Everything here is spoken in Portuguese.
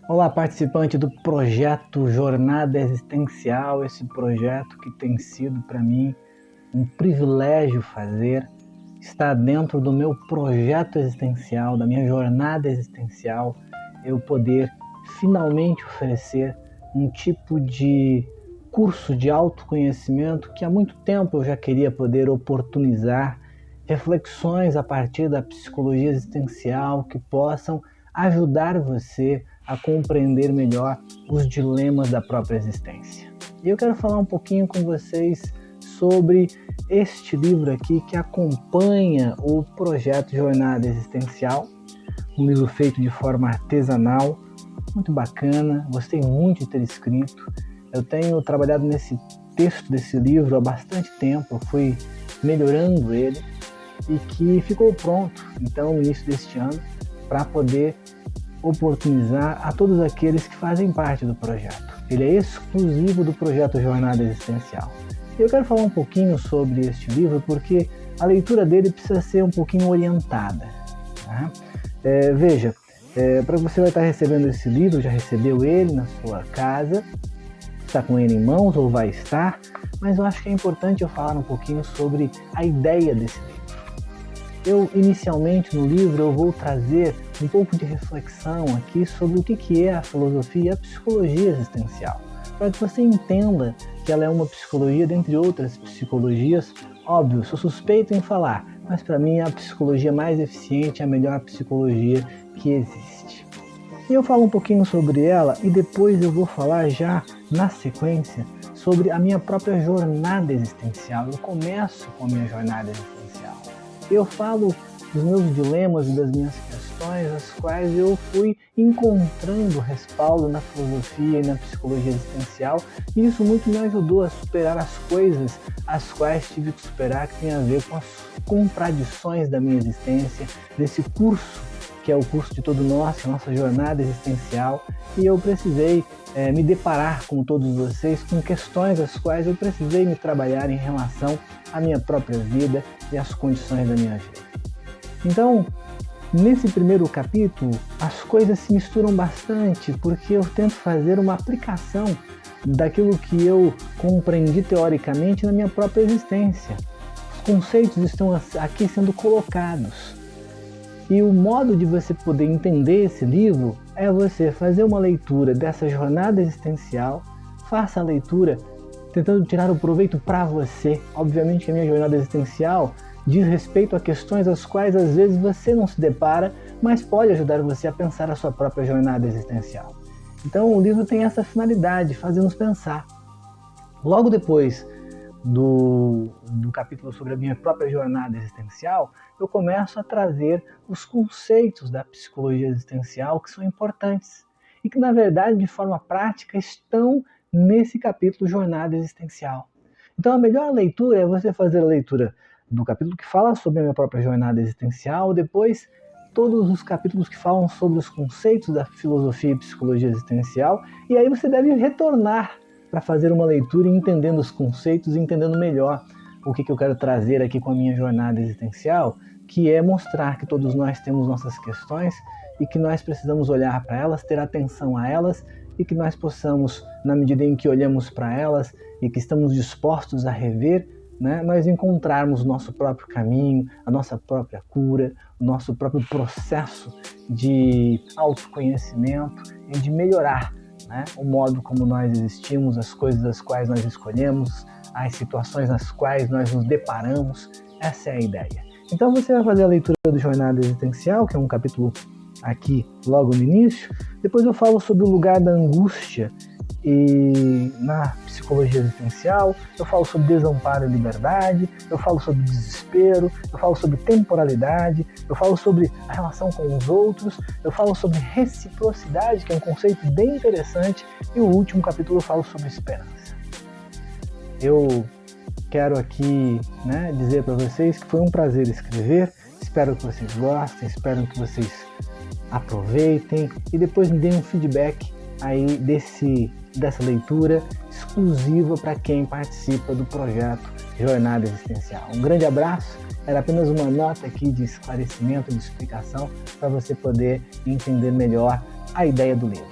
Olá, participante do projeto Jornada Existencial, esse projeto que tem sido para mim um privilégio fazer, está dentro do meu projeto existencial, da minha jornada existencial, eu poder finalmente oferecer um tipo de curso de autoconhecimento que há muito tempo eu já queria poder oportunizar, reflexões a partir da psicologia existencial que possam ajudar você a compreender melhor os dilemas da própria existência. E eu quero falar um pouquinho com vocês sobre este livro aqui que acompanha o projeto Jornada Existencial, um livro feito de forma artesanal, muito bacana, gostei muito de ter escrito. Eu tenho trabalhado nesse texto desse livro há bastante tempo, eu fui melhorando ele e que ficou pronto, então, no início deste ano, para poder oportunizar a todos aqueles que fazem parte do projeto. Ele é exclusivo do projeto Jornada Existencial. Eu quero falar um pouquinho sobre este livro porque a leitura dele precisa ser um pouquinho orientada. Tá? Veja, para você vai estar recebendo esse livro, já recebeu ele na sua casa, está com ele em mãos ou vai estar, mas eu acho que é importante eu falar um pouquinho sobre a ideia desse livro. Inicialmente no livro, eu vou trazer um pouco de reflexão aqui sobre o que é a filosofia e a psicologia existencial, para que você entenda que ela é uma psicologia dentre outras psicologias. Óbvio, sou suspeito em falar, mas para mim é a psicologia mais eficiente, a melhor psicologia que existe. E eu falo um pouquinho sobre ela e depois eu vou falar já na sequência sobre a minha própria jornada existencial. Eu começo com a minha jornada existencial. Eu falo dos meus dilemas e das minhas questões, as quais eu fui encontrando respaldo na filosofia e na psicologia existencial, e isso muito me ajudou a superar as coisas as quais tive que superar, que tem a ver com as contradições da minha existência, desse curso que é o curso de todo nós, que é a nossa jornada existencial, e eu precisei me deparar com todos vocês com questões as quais eu precisei me trabalhar em relação à minha própria vida e às condições da minha vida. Então, nesse primeiro capítulo, as coisas se misturam bastante, porque eu tento fazer uma aplicação daquilo que eu compreendi teoricamente na minha própria existência. Os conceitos estão aqui sendo colocados. E o modo de você poder entender esse livro é você fazer uma leitura dessa jornada existencial, faça a leitura tentando tirar o proveito para você. Obviamente que a minha jornada existencial diz respeito a questões as quais às vezes você não se depara, mas pode ajudar você a pensar a sua própria jornada existencial. Então o livro tem essa finalidade, fazer-nos pensar. Logo depois do capítulo sobre a minha própria jornada existencial, eu começo a trazer os conceitos da psicologia existencial que são importantes e que, na verdade, de forma prática, estão nesse capítulo Jornada Existencial. Então, a melhor leitura é você fazer a leitura do capítulo que fala sobre a minha própria jornada existencial, depois todos os capítulos que falam sobre os conceitos da filosofia e psicologia existencial, e aí você deve retornar para fazer uma leitura entendendo os conceitos, entendendo melhor o que eu quero trazer aqui com a minha jornada existencial, que é mostrar que todos nós temos nossas questões e que nós precisamos olhar para elas, ter atenção a elas e que nós possamos, na medida em que olhamos para elas e que estamos dispostos a rever, nós encontrarmos o nosso próprio caminho, a nossa própria cura, o nosso próprio processo de autoconhecimento e de melhorar o modo como nós existimos, as coisas das quais nós escolhemos, as situações nas quais nós nos deparamos. Essa é a ideia. Então você vai fazer a leitura do Jornada Existencial, que é um capítulo aqui logo no início. Depois eu falo sobre o lugar da angústia e na psicologia existencial, eu falo sobre desamparo e liberdade, eu falo sobre desespero, eu falo sobre temporalidade, eu falo sobre a relação com os outros, eu falo sobre reciprocidade, que é um conceito bem interessante, e o último capítulo eu falo sobre esperança. Eu quero aqui dizer para vocês que foi um prazer escrever, espero que vocês gostem, espero que vocês aproveitem e depois me deem um feedback aí dessa leitura exclusiva para quem participa do projeto Jornada Existencial. Um grande abraço, era apenas uma nota aqui de esclarecimento, de explicação, para você poder entender melhor a ideia do livro.